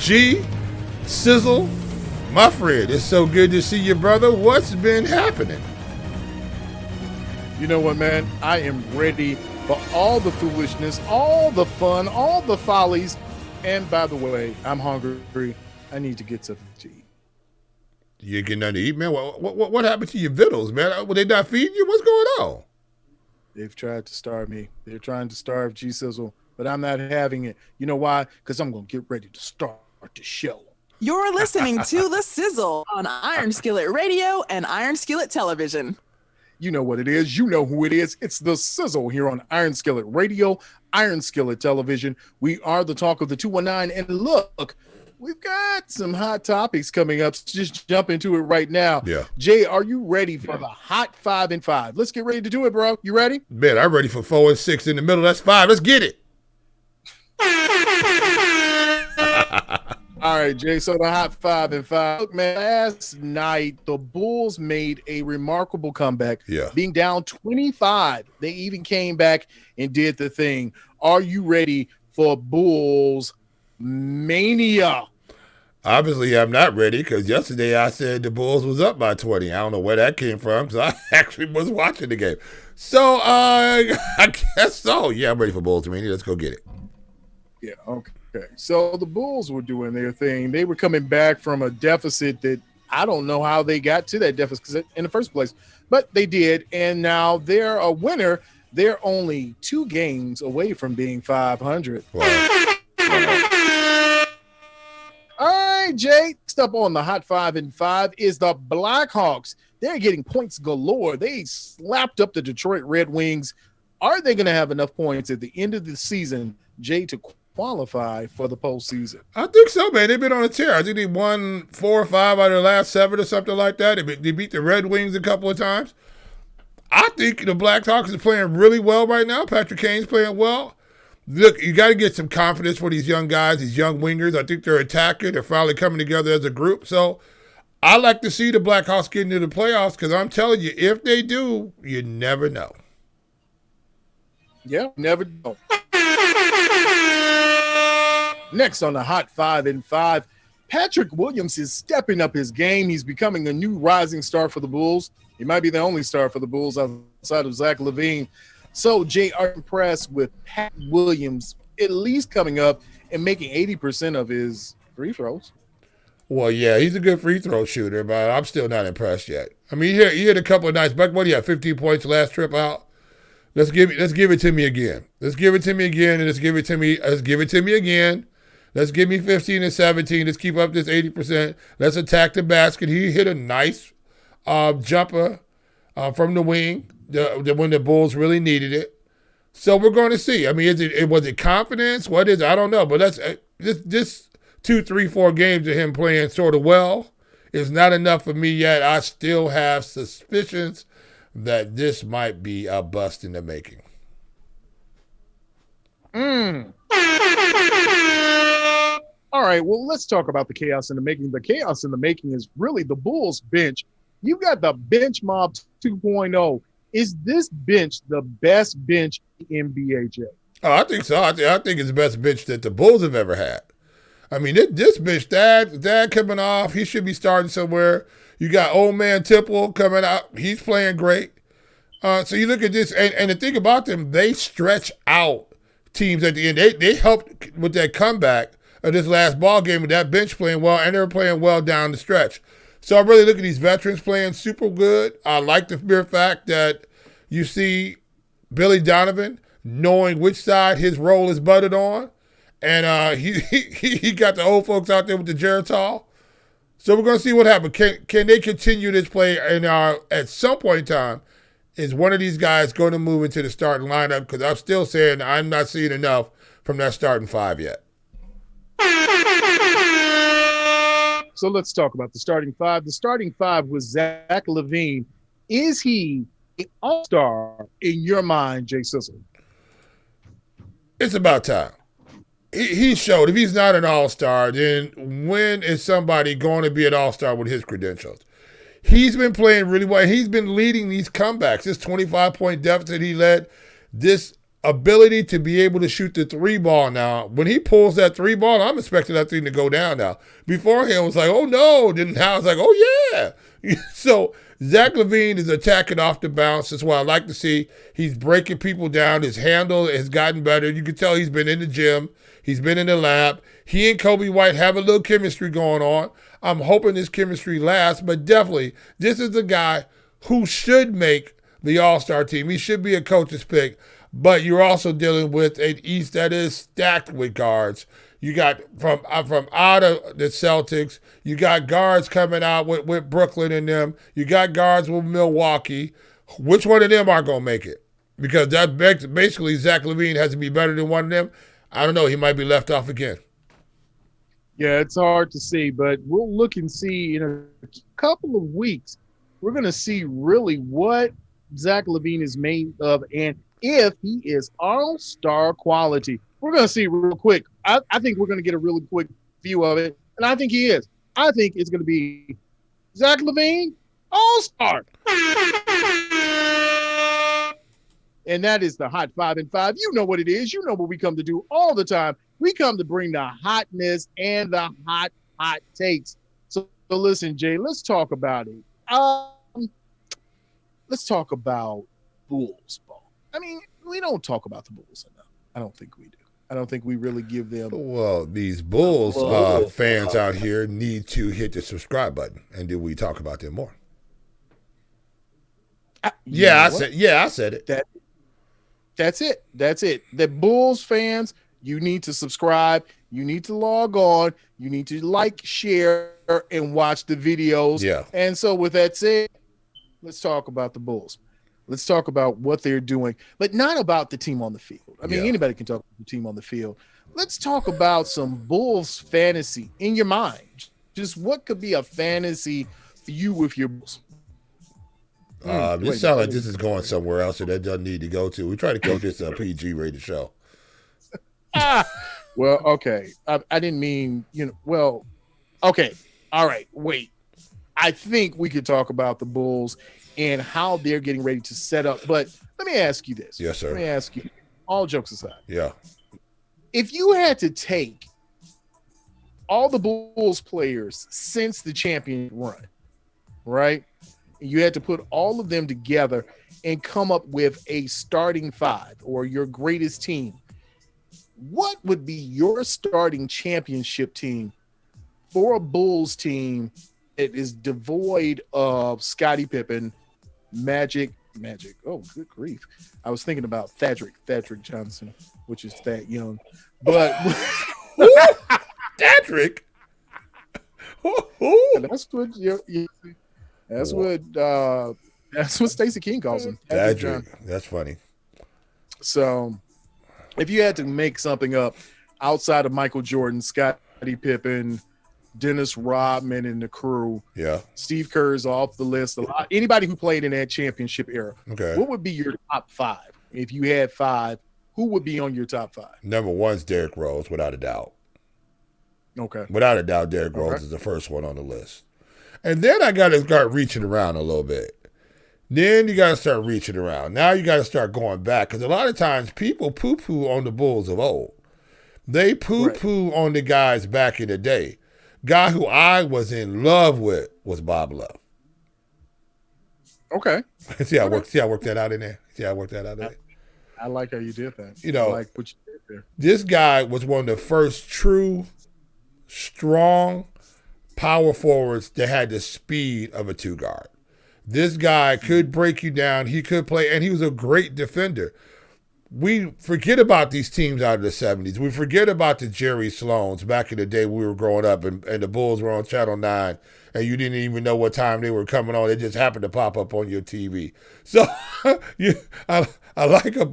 G, Sizzle, my friend, it's so good to see you, brother. What's been happening? You know what, man? I am ready for all the foolishness, all the fun, all the follies. And by the way, I'm hungry. I need to get something to eat. You getting nothing to eat, man? What happened to your vittles, man? Were they not feeding you? What's going on? They've tried to starve me. They're trying to starve G Sizzle, but I'm not having it. You know why? Because I'm going to get ready to start the show. You're listening to The Sizzle on Iron Skillet Radio and Iron Skillet Television. You know what it is. You know who it is. It's The Sizzle here on Iron Skillet Radio, Iron Skillet Television. We are the talk of the 219. And look, we've got some hot topics coming up. So just jump into it right now. Yeah. Jay, are you ready for the hot 5 and 5? Let's get ready to do it, bro. You ready? Man, I'm ready for 4 and 6 in the middle. That's 5. Let's get it. All right, Jay, so the hot 5 and 5. Look, man, last night, the Bulls made a remarkable comeback. Yeah. Being down 25, they even came back and did the thing. Are you ready for Bulls mania? Obviously, I'm not ready because yesterday I said the Bulls was up by 20. I don't know where that came from because I actually was watching the game. So, I guess so. Yeah, I'm ready for Bulls mania. Let's go get it. Yeah, okay. So the Bulls were doing their thing. They were coming back from a deficit that I don't know how they got to that deficit in the first place, but they did. And now they're a winner. They're only 2 games away from being 500. Wow. All right, Jay. Next up on the hot 5 and 5 is the Blackhawks. They're getting points galore. They slapped up the Detroit Red Wings. Are they going to have enough points at the end of the season, Jay, to qualify for the postseason? I think so, man. They've been on a tear. I think they won 4 or 5 out of the last 7 or something like that. They beat the Red Wings a couple of times. I think the Blackhawks are playing really well right now. Patrick Kane's playing well. Look, you got to get some confidence for these young guys, these young wingers. I think they're attacking. They're finally coming together as a group. So I like to see the Blackhawks get into the playoffs because I'm telling you, if they do, you never know. Yeah, never know. Next on the hot 5 and 5, Patrick Williams is stepping up his game. He's becoming a new rising star for the Bulls. He might be the only star for the Bulls outside of Zach LaVine. So, Jay, are you impressed with Pat Williams at least coming up and making 80% of his free throws? Well, yeah, he's a good free throw shooter, but I'm still not impressed yet. I mean, he hit a couple of nights back. What do you have, 15 points last trip out? Let's give it to me again. Let's give it to me again, and let's give it to me again. Let's give me 15 and 17. Let's keep up this 80%. Let's attack the basket. He hit a nice jumper from the wing when the Bulls really needed it. So we're going to see. I mean, was it confidence? What is it? I don't know. But that's this 2, 3, 4 games of him playing sort of well is not enough for me yet. I still have suspicions that this might be a bust in the making. All right, well, let's talk about the chaos in the making. The chaos in the making is really the Bulls bench. You've got the bench mob 2.0. Is this bench the best bench in NBA, Jay? Oh, I think so. I think it's the best bench that the Bulls have ever had. I mean, this bench, Dad coming off, he should be starting somewhere. You got old man Tipple coming out. He's playing great. So you look at this, and the thing about them, they stretch out teams at the end. They helped with that comeback of this last ball game with that bench playing well, and they were playing well down the stretch. So I really look at these veterans playing super good. I like the mere fact that you see Billy Donovan knowing which side his role is butted on, and he got the old folks out there with the Geritol. So we're going to see what happens. Can they continue this play? And at some point in time, is one of these guys going to move into the starting lineup? Because I'm still saying I'm not seeing enough from that starting 5 yet. So let's talk about the starting 5. The starting 5 was Zach LaVine. Is he an all-star in your mind, Jay Sizzle? It's about time. He showed if he's not an all-star, then when is somebody going to be an all-star with his credentials? He's been playing really well. He's been leading these comebacks. This 25-point deficit he led, this ability to be able to shoot the 3-ball now. When he pulls that 3-ball, I'm expecting that thing to go down now. Beforehand, it was like, oh no. Then now it's like, oh yeah. So Zach LaVine is attacking off the bounce. That's what I like to see. He's breaking people down. His handle has gotten better. You can tell he's been in the gym. He's been in the lab. He and Kobe White have a little chemistry going on. I'm hoping this chemistry lasts, but definitely this is a guy who should make the All-Star team. He should be a coach's pick. But you're also dealing with an East that is stacked with guards. You got from out of the Celtics, you got guards coming out with Brooklyn and them. You got guards with Milwaukee. Which one of them are going to make it? Because that basically Zach LaVine has to be better than one of them. I don't know. He might be left off again. Yeah, it's hard to see, but we'll look and see in a couple of weeks. We're going to see really what Zach LaVine is made of and if he is all-star quality. We're going to see real quick. I think we're going to get a really quick view of it, and I think he is. I think it's going to be Zach LaVine, all-star. And that is the Hot 5 and 5. You know what it is. You know what we come to do all the time. We come to bring the hotness and the hot takes. So listen, Jay, let's talk about it. Let's talk about Bulls ball. I mean, we don't talk about the Bulls enough. I don't think we do. I don't think we really give them. Well, these Bulls fans out here need to hit the subscribe button, and then we talk about them more. I said it. That's it. That's it. The Bulls fans, you need to subscribe. You need to log on. You need to like, share, and watch the videos. Yeah. And so with that said, let's talk about the Bulls. Let's talk about what they're doing, but not about the team on the field. I mean, anybody can talk about the team on the field. Let's talk about some Bulls fantasy in your mind. Just what could be a fantasy for you with your Bulls? This sounds like this is going somewhere else that doesn't need to go to. We try to keep this a PG-rated show. Well, okay. I didn't mean, well, okay. All right. Wait. I think we could talk about the Bulls and how they're getting ready to set up. But let me ask you this. Yes, sir. Let me ask you, all jokes aside. Yeah. If you had to take all the Bulls players since the champion run, right? You had to put all of them together and come up with a starting 5 or your greatest team. What would be your starting championship team for a Bulls team that is devoid of Scottie Pippen, Magic? Oh, good grief. I was thinking about Thadric Johnson, which is that young. But Thadric? That's what Stacey King calls him. Thadric. That's funny. So if you had to make something up outside of Michael Jordan, Scottie Pippen, Dennis Rodman and the crew. Yeah. Steve Kerr's off the list. Anybody who played in that championship era. Okay. What would be your top 5? If you had 5, who would be on your top 5? Number 1's Derrick Rose, without a doubt. Okay. Without a doubt, Derrick Rose is the first one on the list. And then I got to start reaching around a little bit. Then you got to start reaching around. Now you got to start going back. Because a lot of times people poo-poo on the Bulls of old. They poo-poo on the guys back in the day. Guy who I was in love with was Bob Love. Okay. See how I worked that out in there? I like how you did that. I like what you did there. This guy was one of the first true, strong power forwards that had the speed of a 2-guard. This guy could break you down. He could play, and he was a great defender. We forget about these teams out of the 70s. We forget about the Jerry Sloans back in the day when we were growing up and the Bulls were on Channel 9 and you didn't even know what time they were coming on. They just happened to pop up on your TV. So I like a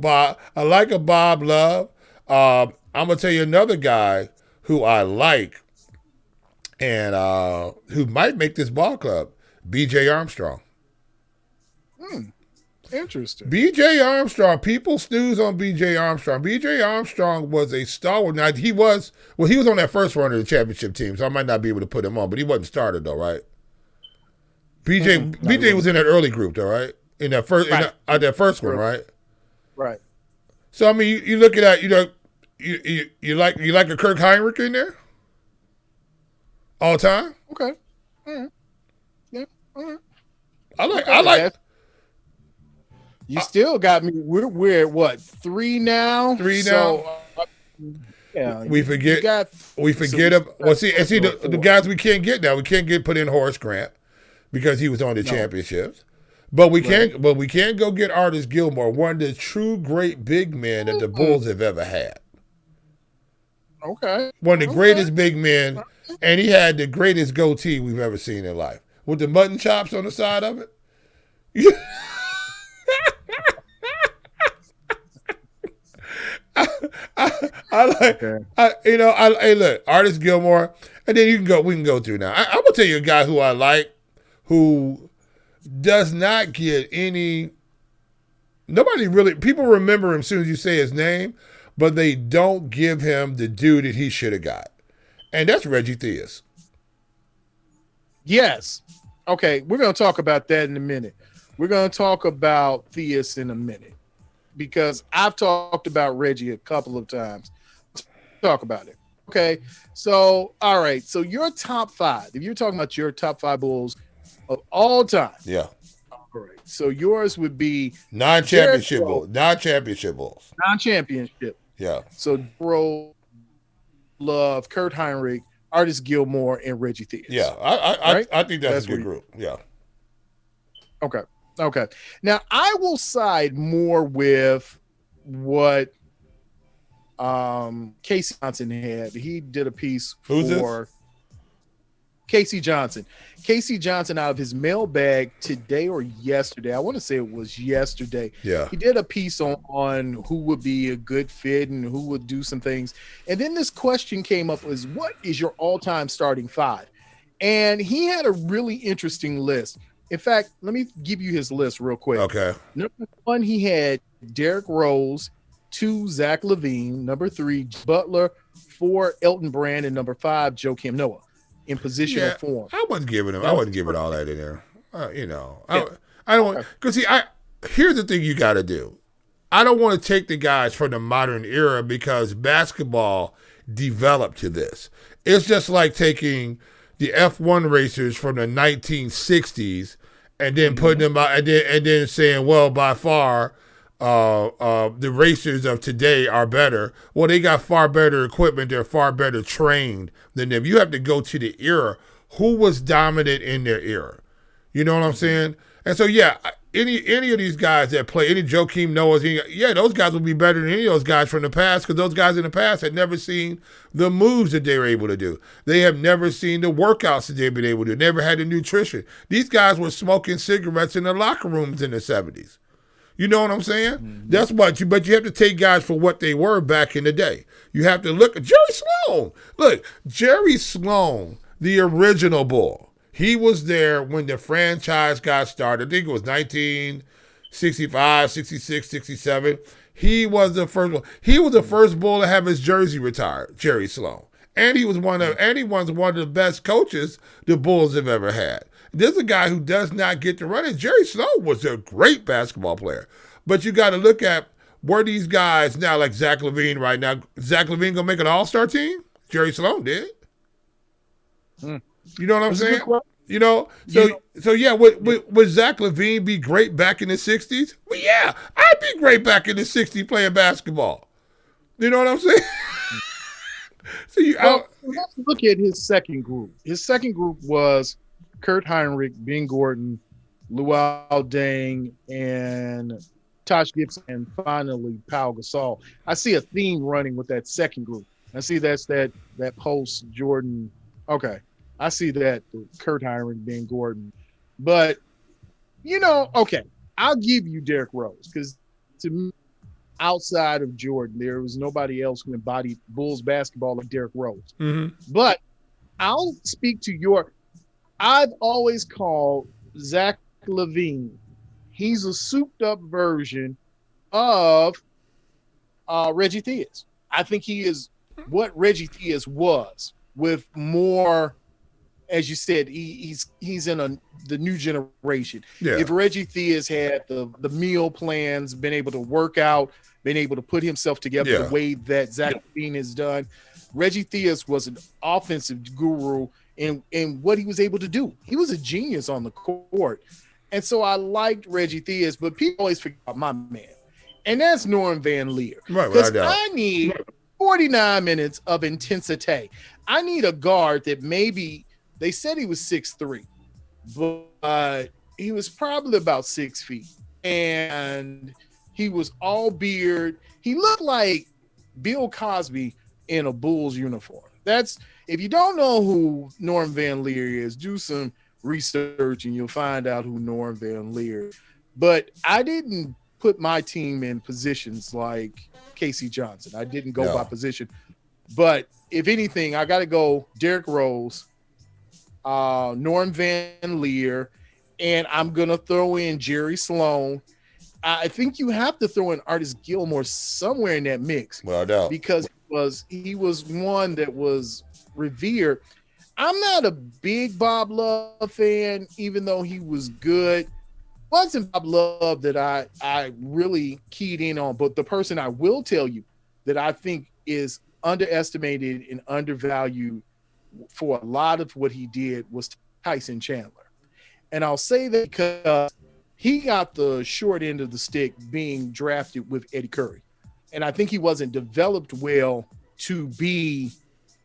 Bob Love. I'm going to tell you another guy who I like and who might make this ball club, B.J. Armstrong. Interesting. B.J. Armstrong, people snooze on B.J. Armstrong. B.J. Armstrong was a stalwart. Now, he was on that first run of the championship team, so I might not be able to put him on, but he wasn't started, though, right? B.J. was in that early group, though, right? In that first, that first one, right? Right. So I mean, you look at that. You like a Kirk Heinrich in there all time. Okay. All right. Yeah. All right. I like You still got me. We're at what, 3 now? three So, now. yeah. We forget. We forget so him. Well, see, the guys we can't get now. We can't put in Horace Grant because he was on the championships. But we can go get Artis Gilmore, one of the true great big men that the Bulls have ever had. Okay. One of the greatest big men, and he had the greatest goatee we've ever seen in life, with the mutton chops on the side of it. Hey, look, Artis Gilmore, and then we can go through now. I'm gonna tell you a guy who I like, who does not get any. People remember him as soon as you say his name, but they don't give him the due that he should have got, and that's Reggie Theus. Yes. Okay, we're going to talk about that in a minute. We're going to talk about Theus in a minute because I've talked about Reggie a couple of times. Let's talk about it. Okay, so, all right. So your top 5, if you're talking about your top 5 Bulls of all time. Yeah. All right. So yours would be non-championship Bulls. Non-championship Bulls. Non-championship. Yeah. So Bro, Love, Kurt Heinrich, Artis Gilmore, and Reggie Theus. Yeah, I think that's a good group. Yeah. Okay. Now I will side more with what Casey Johnson had. He did a piece for Casey Johnson. Casey Johnson, out of his mailbag today or yesterday, I want to say it was yesterday. Yeah. He did a piece on who would be a good fit and who would do some things. And then this question came up was, what is your all-time starting 5? And he had a really interesting list. In fact, let me give you his list real quick. Okay. Number 1, he had Derrick Rose. 2, Zach LaVine. Number 3, Butler. 4, Elton Brand. And number 5, Joakim Noah in positional form. I wasn't giving all that in there. I don't want, because here's the thing you got to do. I don't want to take the guys from the modern era because basketball developed to this. It's just like taking the F1 racers from the 1960s and then putting them out and then saying, well, by far, the racers of today are better. Well, they got far better equipment. They're far better trained than them. You have to go to the era. Who was dominant in their era? You know what I'm saying? And so, yeah, any of these guys that play, any Joakim Noahs, those guys will be better than any of those guys from the past because those guys in the past had never seen the moves that they were able to do. They have never seen the workouts that they've been able to do. Never had the nutrition. These guys were smoking cigarettes in the locker rooms in the 70s. You know what I'm saying? Mm-hmm. That's what but you have to take guys for what they were back in the day. You have to look at Jerry Sloan. Look, Jerry Sloan, the original Bull. He was there when the franchise got started. I think it was 1965, 66, 67. He was the first one. He was the first Bull to have his jersey retired, Jerry Sloan. And he was one of the best coaches the Bulls have ever had. There's a guy who does not get to run it. Jerry Sloan was a great basketball player. But you got to look at where these guys now, like Zach LaVine right now. Zach LaVine going to make an all-star team? Jerry Sloan did. You know what I'm saying? Would Zach LaVine be great back in the 60s? Well, yeah, I'd be great back in the 60s playing basketball. You know what I'm saying? We have to look at his second group. His second group was Kurt Heinrich, Ben Gordon, Luol Deng, and Tosh Gibson, and finally Pau Gasol. I see a theme running with that second group. I see that's that post Jordan. Okay, I see that Kurt Heinrich, Ben Gordon, but okay, I'll give you Derrick Rose because to me, outside of Jordan, there was nobody else who embodied Bulls basketball like Derrick Rose. Mm-hmm. But I'll speak to I've always called Zach LaVine. He's a souped-up version of Reggie Theus. I think he is what Reggie Theus was, with more, as you said, he's in the new generation. Yeah. If Reggie Theus had the meal plans, been able to work out, been able to put himself together the way that Zach LaVine has done. Reggie Theus was an offensive guru in what he was able to do. He was a genius on the court. And so I liked Reggie Theus, but people always forget about my man. And that's Norm Van Leer. Right, because I need 49 minutes of intensity. I need a guard that maybe they said he was 6'3", but he was probably about 6 feet. And he was all beard. He looked like Bill Cosby in a Bulls uniform. That's, if you don't know who Norm Van Leer is, do some research and you'll find out who Norm Van Leer is. But I didn't put my team in positions like Casey Johnson. I didn't go by position. But if anything, I got to go Derrick Rose, Norm Van Leer, and I'm going to throw in Jerry Sloan. I think you have to throw in Artis Gilmore somewhere in that mix. Well, no. Because he was one that was revered. I'm not a big Bob Love fan, even though he was good. It wasn't Bob Love that I really keyed in on, but the person I will tell you that I think is underestimated and undervalued for a lot of what he did was Tyson Chandler. And I'll say that because he got the short end of the stick being drafted with Eddie Curry. And I think he wasn't developed well to be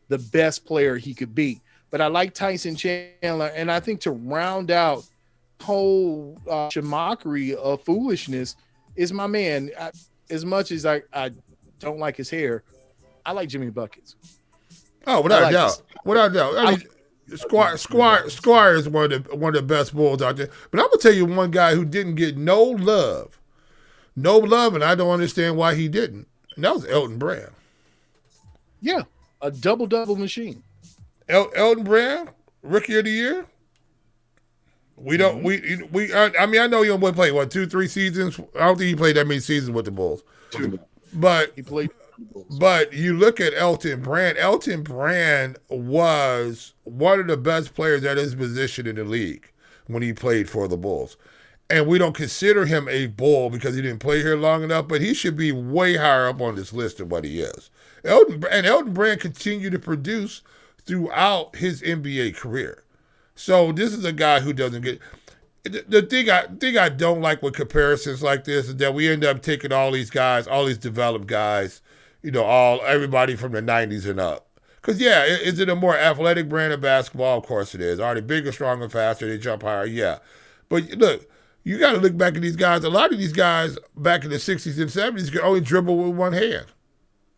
the best player he could be. But I like Tyson Chandler, and I think to round out whole mockery of foolishness is my man. As much as I don't like his hair, I like Jimmy Buckets. Oh, without a doubt. Without a doubt. I mean, Squire is one of the best Bulls out there. But I'm gonna tell you one guy who didn't get no love, and I don't understand why he didn't. And that was Eldred Brown. Yeah, a double machine. Eldred Brown, Rookie of the Year. We don't. I mean, I know he only played 2-3 seasons. I don't think he played that many seasons with the Bulls. 2. But he played. But you look at Eldred Brown. Eldred Brown was one of the best players at his position in the league when he played for the Bulls. And we don't consider him a Bull because he didn't play here long enough, but he should be way higher up on this list than what he is. Eldred Brown continued to produce throughout his NBA career. So this is a guy who doesn't get the thing I don't like with comparisons like this is that we end up taking all these guys, all these developed guys, everybody from the 90s and up. Because, is it a more athletic brand of basketball? Of course it is. Are they bigger, stronger, faster? They jump higher? Yeah. But look, you got to look back at these guys. A lot of these guys back in the 60s and 70s could only dribble with one hand.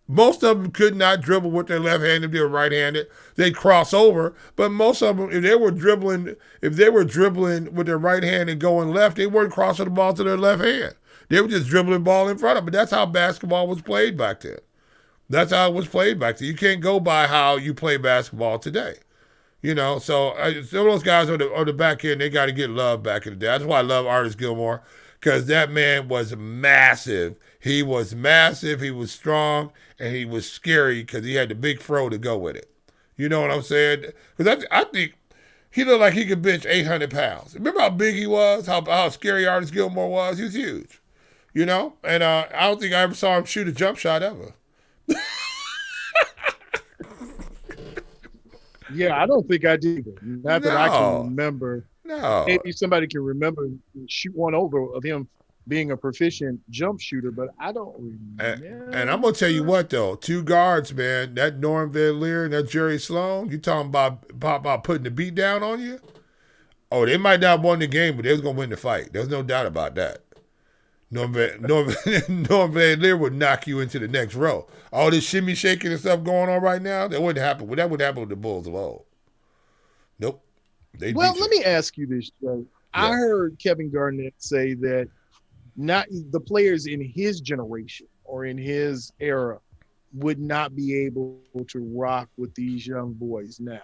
Most of them could not dribble with their left hand if they were right-handed. They'd cross over. But most of them, if they were dribbling with their right hand and going left, they weren't crossing the ball to their left hand. They were just dribbling the ball in front of them. But that's how basketball was played back then. That's how it was played back then. You can't go by how you play basketball today. So some of those guys on the back end, they got to get love back in the day. That's why I love Artis Gilmore, because that man was massive. He was massive, he was strong, and he was scary because he had the big fro to go with it. You know what I'm saying? Because I think he looked like he could bench 800 pounds. Remember how big he was, how scary Artis Gilmore was? He was huge. And I don't think I ever saw him shoot a jump shot ever. Yeah, I don't think I did. Not that I can remember. No. Maybe somebody can remember shoot one over of him being a proficient jump shooter, but I don't remember. And I'm going to tell you what, though. 2 guards, man. That Norm Van Leer and that Jerry Sloan, you talking about putting the beat down on you? Oh, they might not have won the game, but they was going to win the fight. There's no doubt about that. Norm Van Leer would knock you into the next row. All this shimmy shaking and stuff going on right now, that wouldn't happen. That would happen with the Bulls alone. Nope. Let me ask you this, Joe. Yeah. I heard Kevin Garnett say that not the players in his generation or in his era would not be able to rock with these young boys now.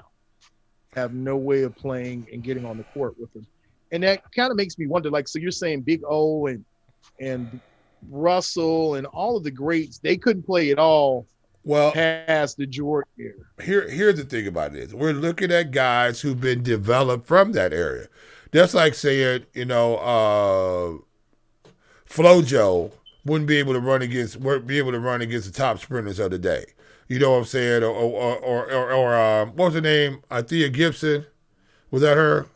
Have no way of playing and getting on the court with them. And that kind of makes me wonder, so you're saying Big O and Russell and all of the greats, they couldn't play at all past the Jordan era. Here's the thing about it is we're looking at guys who've been developed from that area. That's like saying, Flojo wouldn't be able to run against the top sprinters of the day. You know what I'm saying? Or what was her name? Thea Gibson. Was that her?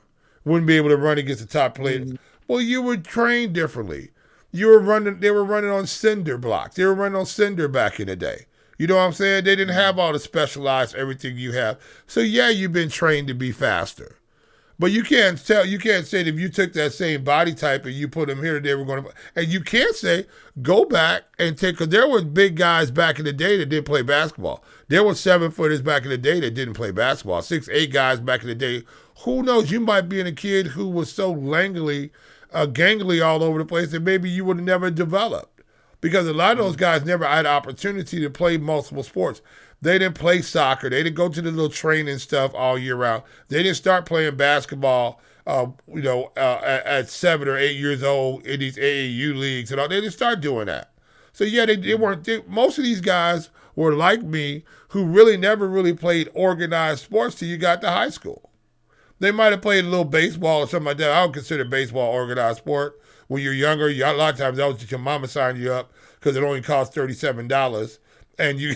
Wouldn't be able to run against the top players. Mm-hmm. Well, you were trained differently. They were running on cinder blocks. They were running on cinder back in the day. You know what I'm saying? They didn't have all the specialized everything you have. So yeah, you've been trained to be faster. But you can't say that if you took that same body type and you put them here, they were going to. And you can't say, go back and take, because there were big guys back in the day that didn't play basketball. There were 7-footers back in the day that didn't play basketball. 6'8" guys back in the day. Who knows? You might be in a kid who was so gangly all over the place that maybe you would have never developed. Because a lot of those guys never had opportunity to play multiple sports. They didn't play soccer. They didn't go to the little training stuff all year round. They didn't start playing basketball, at 7 or 8 years old in these AAU leagues and all. They didn't start doing that. So yeah, they weren't. Most of these guys were like me, who really never really played organized sports till you got to high school. They might have played a little baseball or something like that. I don't consider baseball organized sport. When you're younger, a lot of times that was just your mama signed you up because it only cost $37, and you.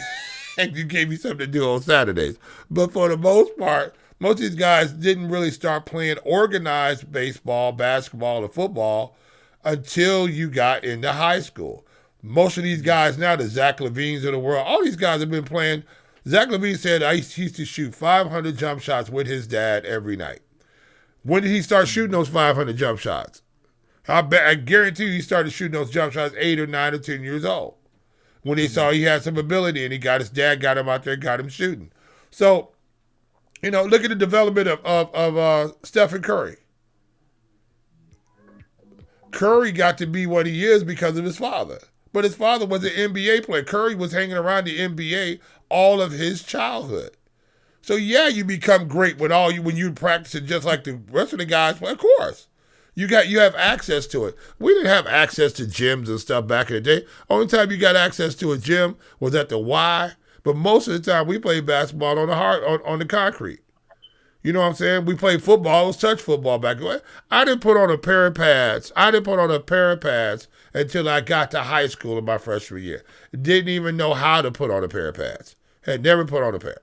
And you gave me something to do on Saturdays. But for the most part, most of these guys didn't really start playing organized baseball, basketball, or football until you got into high school. Most of these guys now, the Zach LaVines of the world, all these guys have been playing. Zach LaVine said he used to shoot 500 jump shots with his dad every night. When did he start shooting those 500 jump shots? I guarantee you he started shooting those jump shots 8 or 9 or 10 years old. When he saw he had some ability and his dad got him out there and got him shooting. So, look at the development of Stephen Curry. Curry got to be what he is because of his father. But his father was an NBA player. Curry was hanging around the NBA all of his childhood. So yeah, you become great when you practice it just like the rest of the guys. Well, of course. You have access to it. We didn't have access to gyms and stuff back in the day. Only time you got access to a gym was at the Y. But most of the time we played basketball on the concrete. You know what I'm saying? We played football. It was touch football back then. I didn't put on a pair of pads. Until I got to high school in my freshman year. Didn't even know how to put on a pair of pads. Had never put on a pair.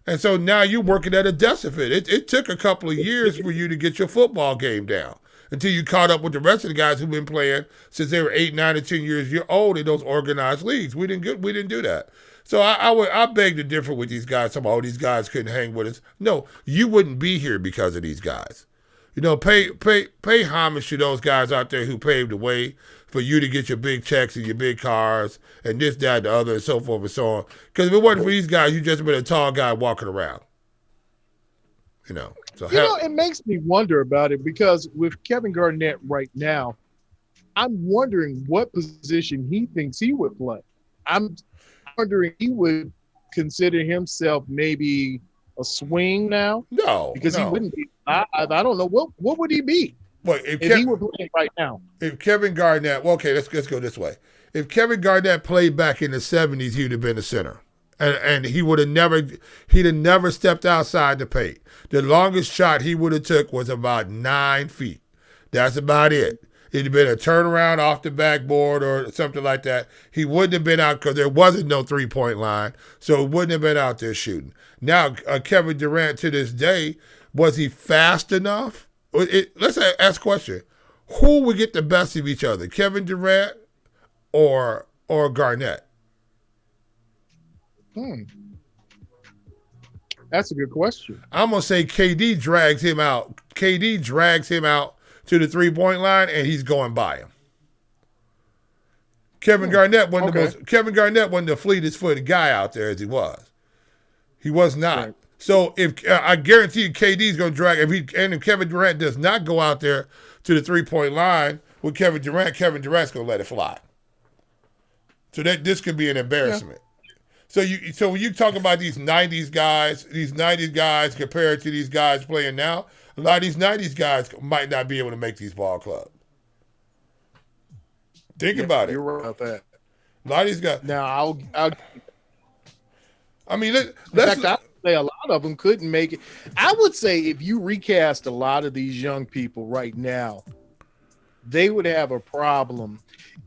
And so now you're working at a deficit. It took a couple of years for you to get your football game down until you caught up with the rest of the guys who've been playing since they were 8, 9, and 10 years old in those organized leagues. We didn't do that. So I beg to differ with these guys. Some these guys couldn't hang with us. No, you wouldn't be here because of these guys. Pay homage to those guys out there who paved the way for you to get your big checks and your big cars and this, that, the other, and so forth and so on. Because if it wasn't for these guys, you'd just been a tall guy walking around. It makes me wonder about it because with Kevin Garnett right now, I'm wondering what position he thinks he would play. I'm wondering he would consider himself maybe a swing now. No, because he wouldn't be. I don't know what would he be. Well, if he were playing right now. If Kevin Garnett, let's go this way. If Kevin Garnett played back in the 70s, he would have been a center. And he'd have never stepped outside the paint. The longest shot he would have took was about 9 feet. That's about it. It'd have been a turnaround off the backboard or something like that. He wouldn't have been out because there wasn't no three-point line, so he wouldn't have been out there shooting. Now, Kevin Durant to this day, was he fast enough? Let's ask a question. Who would get the best of each other, Kevin Durant or Garnett? That's a good question. I'm going to say KD drags him out. KD drags him out to the three-point line, and he's going by him. Kevin Garnett wasn't the fleetest footed guy out there as he was. He was not. Right. So if I guarantee you KD's going to drag, if Kevin Durant does not go out there to the three-point line with Kevin Durant's going to let it fly. So this could be an embarrassment. Yeah. So when you talk about these 90s guys compared to these guys playing now, a lot of these 90s guys might not be able to make these ball clubs. Think about it. You're right about that. A lot of these guys. Now, I'll I mean, let's say a lot of them couldn't make it. I would say if you recast a lot of these young people right now, they would have a problem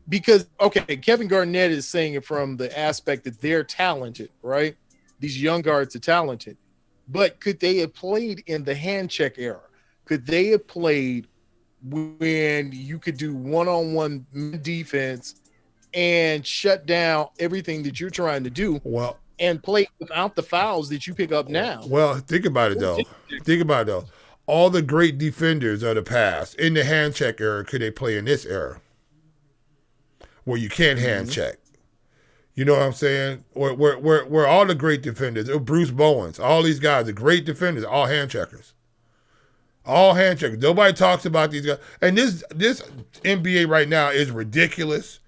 because, okay, Kevin Garnett is saying it from the aspect that they're talented, right? These young guards are talented. But could they have played in the hand check era? Could they have played when you could do one-on-one defense and shut down everything that you're trying to do and play without the fouls that you pick up now? Well, think about it, though. All the great defenders of the past in the hand check era, could they play in this era where you can't hand check? You know what I'm saying? Where all the great defenders, Bruce Bowens, all these guys, the great defenders, all hand checkers. All hand checkers. Nobody talks about these guys. And this NBA right now is ridiculous.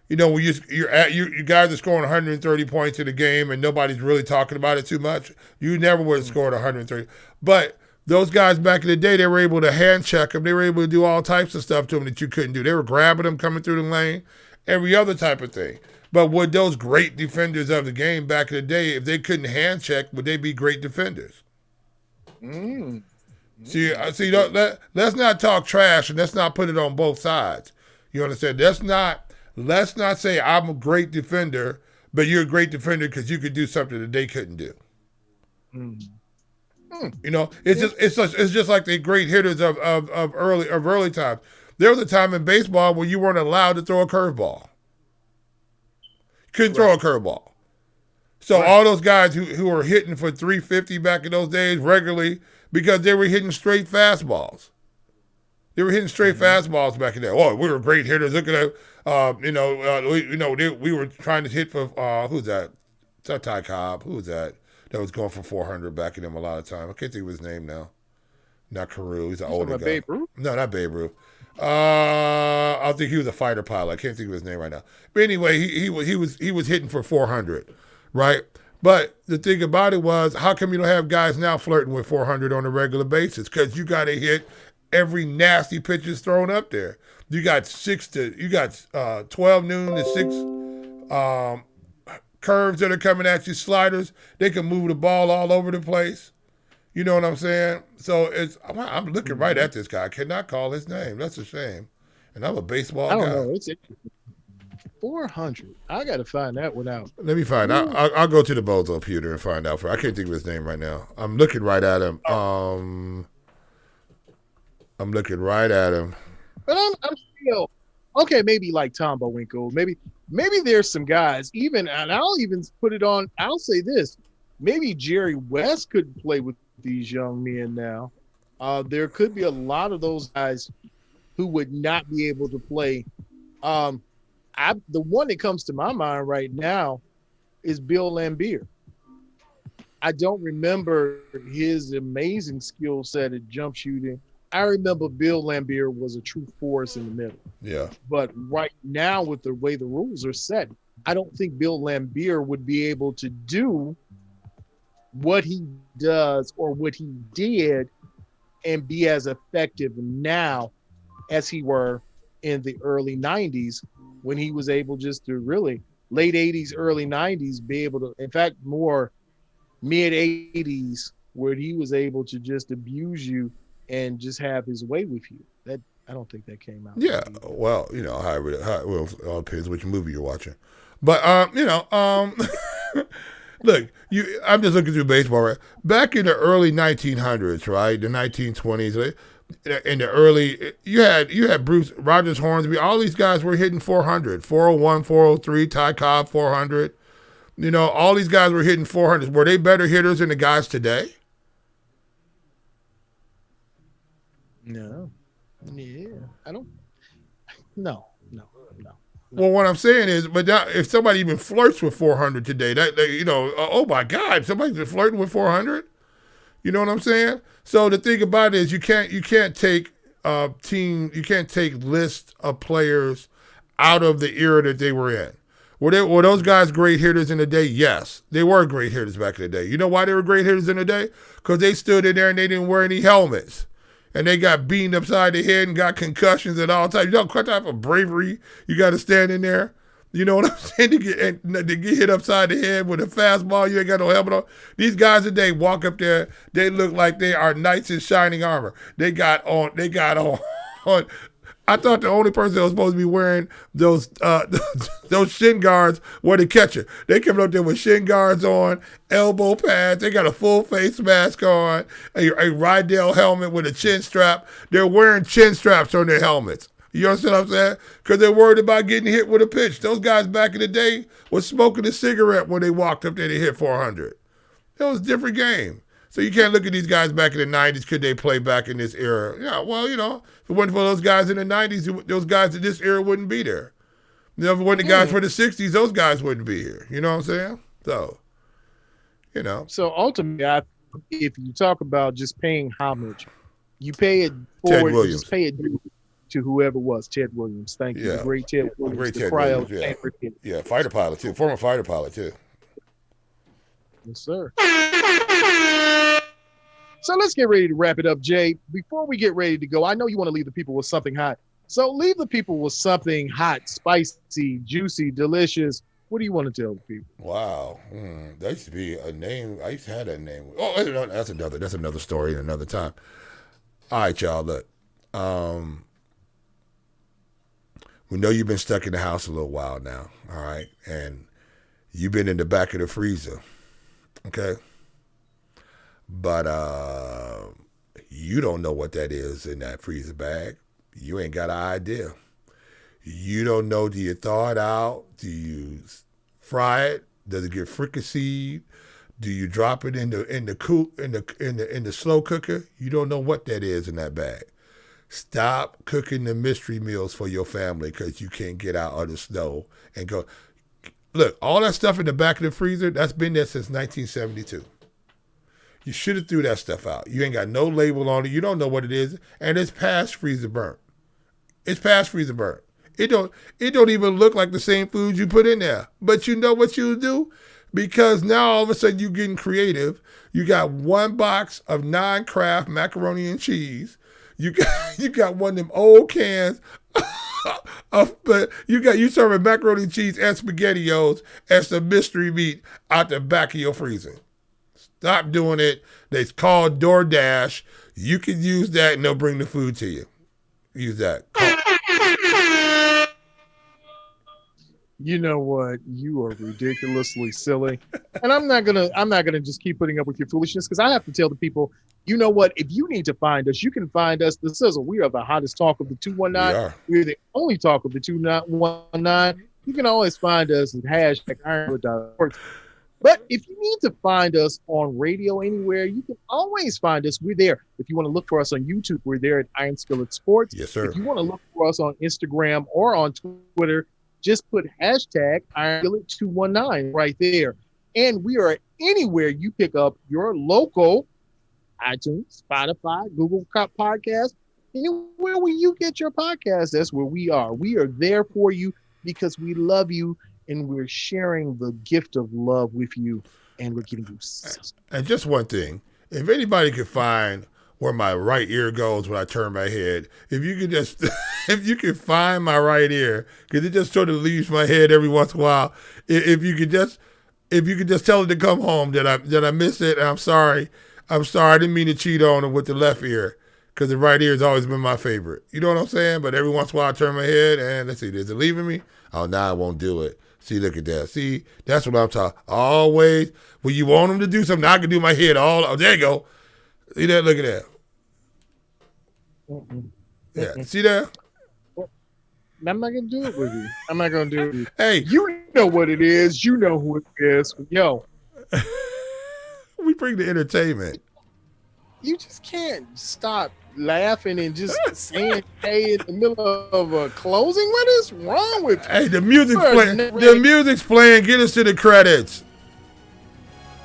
You know, when you guys are scoring 130 points in a game and nobody's really talking about it too much. You never would have scored 130. But those guys back in the day, they were able to hand check them. They were able to do all types of stuff to them that you couldn't do. They were grabbing them, coming through the lane, every other type of thing. But would those great defenders of the game back in the day, if they couldn't hand check, would they be great defenders? See, let's not talk trash and let's not put it on both sides. You understand? Let's not say I'm a great defender, but you're a great defender because you could do something that they couldn't do. You know, it's just like the great hitters of early times. There was a time in baseball where you weren't allowed to throw a curveball. Couldn't throw a curveball. So all those guys who were hitting for 350 back in those days regularly because they were hitting straight fastballs. They were hitting straight fastballs back in there. Oh, we were great hitters. Look at that. We were trying to hit for who's that? It's not Ty Cobb. Who was that? That was going for 400 back in them a lot of time. I can't think of his name now. Not Carew. He's an older guy. Babe Ruth? No, not Babe Ruth. I think he was a fighter pilot. I can't think of his name right now. But anyway, he was hitting for 400, right? But the thing about it was, how come you don't have guys now flirting with 400 on a regular basis? Because you got to hit every nasty pitch that's thrown up there. You got 12 noon to 6 curves that are coming at you, sliders. They can move the ball all over the place. You know what I'm saying? So I'm looking right at this guy. I cannot call his name. That's a shame. And I'm a baseball guy. I don't know. It's 400. I got to find that one out. Let me find out. I'll go to the Bozo computer and find out. I can't think of his name right now. I'm looking right at him. I'm looking right at him. But I'm still okay. Maybe like Tom Bowinkle. Maybe there's some guys. And I'll even put it on. I'll say this. Maybe Jerry West could play with these young men now. There could be a lot of those guys who would not be able to play. The one that comes to my mind right now is Bill Laimbeer. I don't remember his amazing skill set at jump shooting. I remember Bill Laimbeer was a true force in the middle. Yeah. But right now, with the way the rules are set, I don't think Bill Laimbeer would be able to do what he does or what he did and be as effective now as he were in the early 90s when he was able just to really late 80s, early 90s be able to, in fact, more mid 80s where he was able to just abuse you and just have his way with you. That I don't think that came out. Yeah, well, you know, it all depends which movie you're watching. But look, I'm just looking through baseball. Right? Back in the early 1900s, right, the 1920s, in the early, you had Bruce Rogers, Hornsby. All these guys were hitting 400, 401, 403. Ty Cobb 400. You know, all these guys were hitting 400s. Were they better hitters than the guys today? No. Yeah. I don't. No. Well, what I'm saying is, but now, if somebody even flirts with 400 today, oh my God, somebody's been flirting with 400. You know what I'm saying? So the thing about it is, you can't take lists of players out of the era that they were in. Were those guys great hitters in the day? Yes, they were great hitters back in the day. You know why they were great hitters in the day? Because they stood in there and they didn't wear any helmets. And they got beaten upside the head and got concussions and all types. You know what type of bravery you got to stand in there? You know what I'm saying? To get hit upside the head with a fastball, you ain't got no helmet on. These guys today walk up there, they look like they are knights in shining armor. They got on I thought the only person that was supposed to be wearing those those shin guards were the catcher. They came up there with shin guards on, elbow pads. They got a full face mask on, a Rydell helmet with a chin strap. They're wearing chin straps on their helmets. You understand what I'm saying? Because they're worried about getting hit with a pitch. Those guys back in the day was smoking a cigarette when they walked up there to hit 400. It was a different game. So you can't look at these guys back in the 90s. Could they play back in this era? Yeah, well, if it wasn't for those guys in the 90s, those guys in this era wouldn't be there. If it wasn't the guys for the 60s, those guys wouldn't be here. You know what I'm saying? So, So ultimately, if you talk about just paying homage, you pay it Ted forward, Williams. just pay it to whoever was Ted Williams. Thank you. Yeah. The great Ted Williams. Great the Ted cryo Williams, yeah, fighter pilot, too. Former fighter pilot, too. Yes, sir. So let's get ready to wrap it up, Jay. Before we get ready to go, I know you want to leave the people with something hot. So leave the people with something hot, spicy, juicy, delicious. What do you want to tell the people? Wow. That used to be a name. I used to have that name. Oh, no, that's another story in another time. All right, y'all, look. We know you've been stuck in the house a little while now, all right? And you've been in the back of the freezer, okay? But you don't know what that is in that freezer bag. You ain't got an idea. You don't know, do you thaw it out? Do you fry it? Does it get fricasseed? Do you drop it in the slow cooker? You don't know what that is in that bag. Stop cooking the mystery meals for your family because you can't get out of the snow and go. Look, all that stuff in the back of the freezer, that's been there since 1972. You should have threw that stuff out. You ain't got no label on it. You don't know what it is, and it's past freezer burnt. It's past freezer burnt. It don't even look like the same food you put in there. But you know what you do? Because now all of a sudden you're getting creative. You got one box of non-craft macaroni and cheese. You got one of them old cans but you serving macaroni and cheese and SpaghettiOs as the mystery meat out the back of your freezer. Stop doing it. It's called DoorDash. You can use that and they'll bring the food to you. Use that. You know what? You are ridiculously silly. And I'm not gonna just keep putting up with your foolishness because I have to tell the people, you know what? If you need to find us, you can find us, the Sizzle. We are the hottest talk of the 219. We're the only talk of the 219. You can always find us at #ironwood.org. But if you need to find us on radio anywhere, you can always find us. We're there. If you want to look for us on YouTube, we're there at Iron Skillet Sports. Yes, sir. If you want to look for us on Instagram or on Twitter, just put #IronSkillet219 right there. And we are anywhere you pick up your local iTunes, Spotify, Google Podcast, anywhere where you get your podcast, that's where we are. We are there for you because we love you and we're sharing the gift of love with you and we're giving you. And just one thing, if anybody could find where my right ear goes when I turn my head, if you could just, if you could find my right ear, because it just sort of leaves my head every once in a while. If you could just tell it to come home that I missed it, and I'm sorry. I didn't mean to cheat on it with the left ear, because the right ear has always been my favorite. You know what I'm saying? But every once in a while I turn my head and let's see, is it leaving me? Oh, now I won't do it. See, look at that. See, that's what I'm talking. Always, when you want them to do something, I can do my head all. Oh, there you go. See that? Look at that. Yeah, see that? I'm not going to do it with you. I'm not going to do it with you. Hey. You know what it is. You know who it is. Yo. We bring the entertainment. You just can't stop laughing and just saying hey in the middle of a closing. What is wrong with you? Hey, the music's playing. The music's playing. Get us to the credits.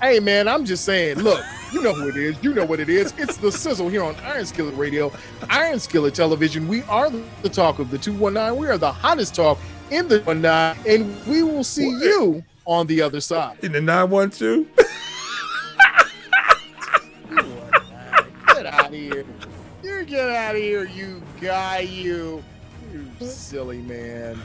Hey, man, I'm just saying, look, you know who it is. You know what it is. It's the Sizzle here on Iron Skillet Radio, Iron Skillet Television. We are the talk of the 219. We are the hottest talk in the 19, and we will see you on the other side. In the 912? Get out of here. You get out of here, you guy, you silly man.